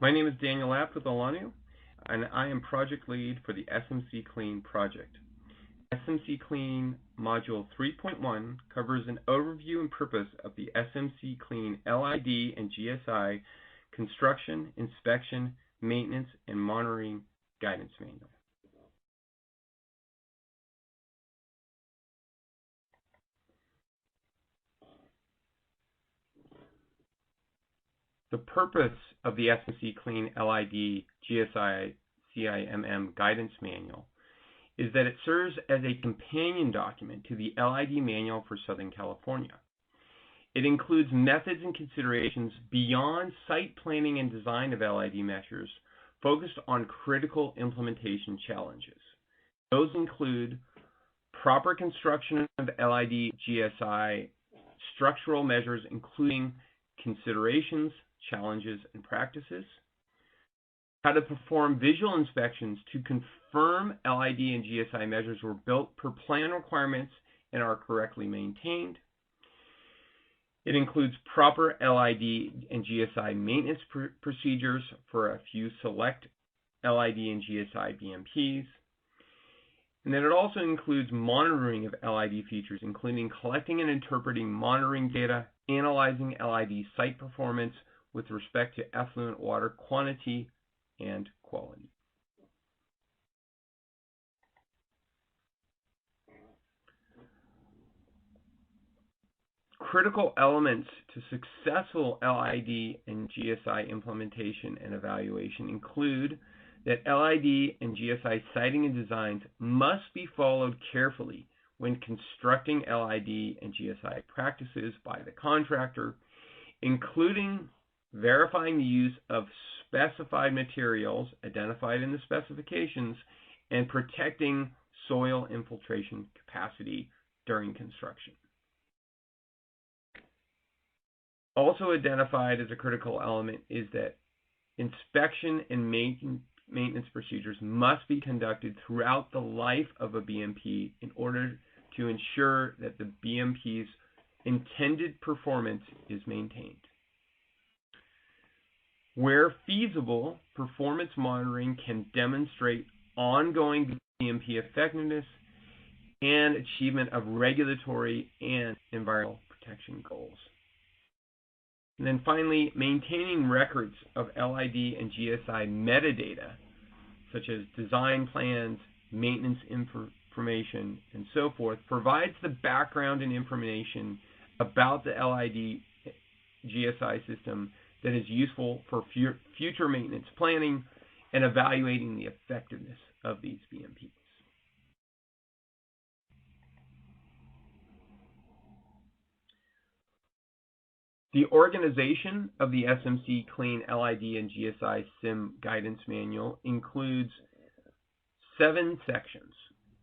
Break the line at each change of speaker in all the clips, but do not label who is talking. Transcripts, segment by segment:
My name is Daniel Lapp with Alanu, and I am project lead for the SMC Clean project. SMC Clean Module 3.1 covers an overview and purpose of the SMC Clean LID and GSI construction, inspection, maintenance, and monitoring guidance manual. The purpose of the SMC Clean LID GSI CIMM guidance manual is that it serves as a companion document to the LID manual for Southern California. It includes methods and considerations beyond site planning and design of LID measures focused on critical implementation challenges. Those include proper construction of LID GSI structural measures, including considerations, challenges, and practices, how to perform visual inspections to confirm LID and GSI measures were built per plan requirements and are correctly maintained. It includes proper LID and GSI maintenance procedures for a few select LID and GSI BMPs. And then it also includes monitoring of LID features, including collecting and interpreting monitoring data, analyzing LID site performance with respect to effluent water quantity and quality. Critical elements to successful LID and GSI implementation and evaluation include that LID and GSI siting and designs must be followed carefully when constructing LID and GSI practices by the contractor, including verifying the use of specified materials identified in the specifications and protecting soil infiltration capacity during construction. Also identified as a critical element is that inspection and maintenance procedures must be conducted throughout the life of a BMP in order to ensure that the BMP's intended performance is maintained. Where feasible, performance monitoring can demonstrate ongoing BMP effectiveness and achievement of regulatory and environmental protection goals. And then finally, maintaining records of LID and GSI metadata, such as design plans, maintenance information, and so forth, provides the background and information about the LID GSI system that is useful for future maintenance planning and evaluating the effectiveness of these BMPs. The organization of the SMC Clean LID and GSI CIMM guidance manual includes 7 sections,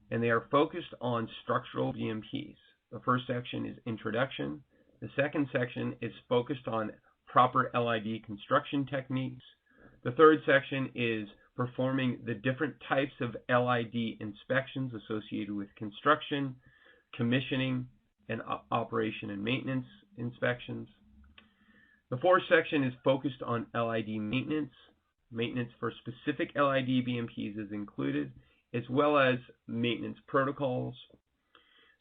and they are focused on structural BMPs. The first section is Introduction. The second section is focused on proper LID construction techniques. The third section is performing the different types of LID inspections associated with construction, commissioning, and operation and maintenance inspections. The fourth section is focused on LID maintenance. Maintenance for specific LID BMPs is included, as well as maintenance protocols.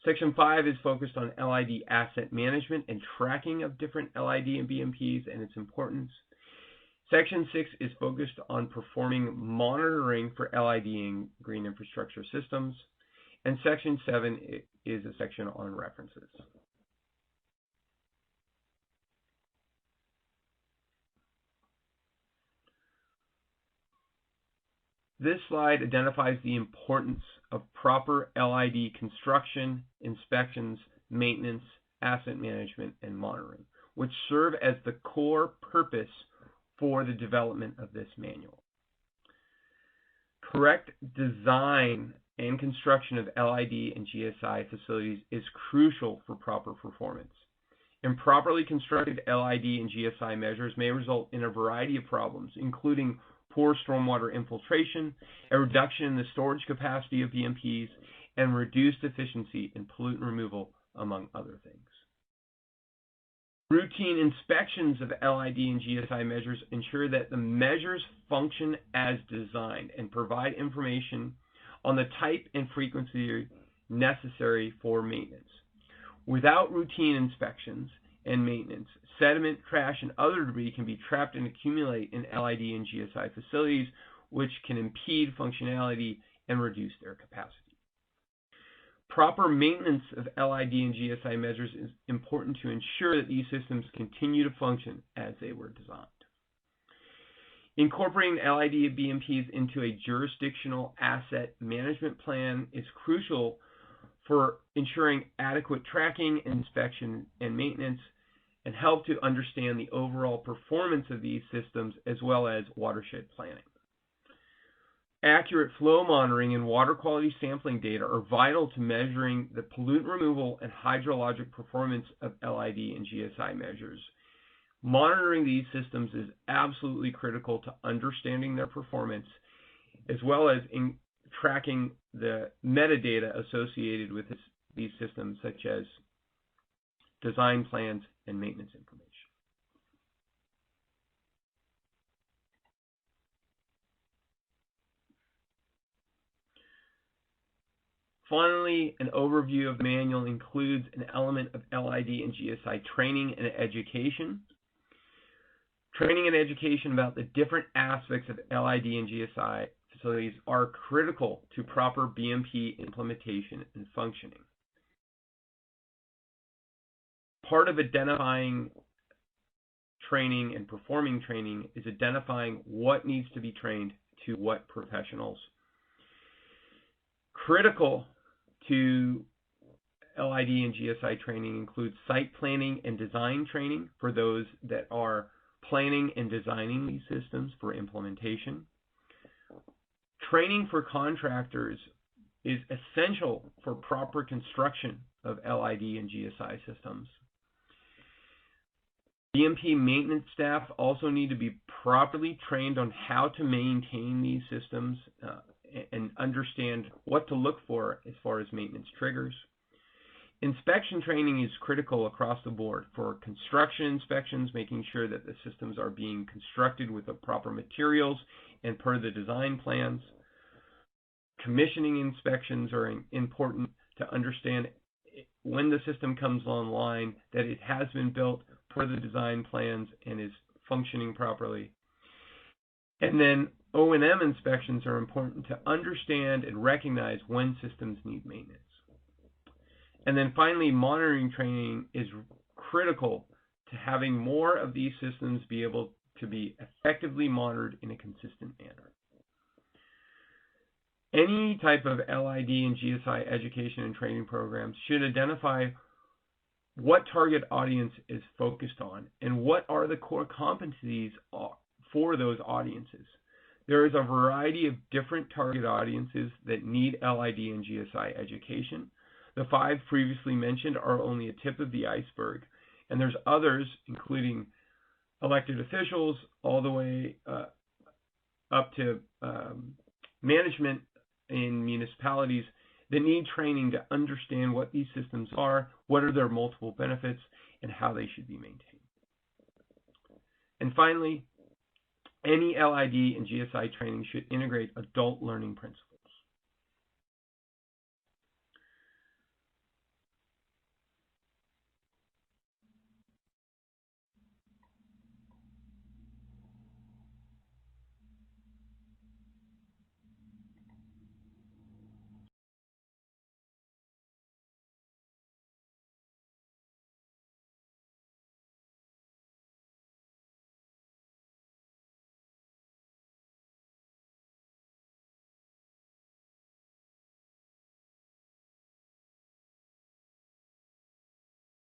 Section 5 is focused on LID asset management and tracking of different LID and BMPs and its importance. Section 6 is focused on performing monitoring for LID and green infrastructure systems. And Section 7 is a section on references. This slide identifies the importance of proper LID construction, inspections, maintenance, asset management, and monitoring, which serve as the core purpose for the development of this manual. Correct design and construction of LID and GSI facilities is crucial for proper performance. Improperly constructed LID and GSI measures may result in a variety of problems, including poor stormwater infiltration, a reduction in the storage capacity of BMPs, and reduced efficiency in pollutant removal, among other things. Routine inspections of LID and GSI measures ensure that the measures function as designed and provide information on the type and frequency necessary for maintenance. Without routine inspections and maintenance, sediment, trash, and other debris can be trapped and accumulate in LID and GSI facilities, which can impede functionality and reduce their capacity. Proper maintenance of LID and GSI measures is important to ensure that these systems continue to function as they were designed. Incorporating LID BMPs into a jurisdictional asset management plan is crucial for ensuring adequate tracking, inspection, and maintenance, and help to understand the overall performance of these systems as well as watershed planning. Accurate flow monitoring and water quality sampling data are vital to measuring the pollutant removal and hydrologic performance of LID and GSI measures. Monitoring these systems is absolutely critical to understanding their performance, as well as in tracking the metadata associated with these systems, such as design plans and maintenance information. Finally, an overview of the manual includes an element of LID and GSI training and education. Training and education about the different aspects of LID and GSI facilities are critical to proper BMP implementation and functioning. Part of identifying training and performing training is identifying what needs to be trained to what professionals. Critical to LID and GSI training includes site planning and design training for those that are planning and designing these systems for implementation. Training for contractors is essential for proper construction of LID and GSI systems. BMP maintenance staff also need to be properly trained on how to maintain these systems and understand what to look for as far as maintenance triggers. Inspection training is critical across the board for construction inspections, making sure that the systems are being constructed with the proper materials and per the design plans. Commissioning inspections are important to understand when the system comes online that it has been built per the design plans and is functioning properly. And then O&M inspections are important to understand and recognize when systems need maintenance. And then finally, monitoring training is critical to having more of these systems be able to be effectively monitored in a consistent manner. Any type of LID and GSI education and training programs should identify what target audience is focused on and what are the core competencies for those audiences. There is a variety of different target audiences that need LID and GSI education. The 5 previously mentioned are only a tip of the iceberg, and there's others, including elected officials, all the way up to management in municipalities that need training to understand what these systems are, what are their multiple benefits, and how they should be maintained. And finally, any LID and GSI training should integrate adult learning principles.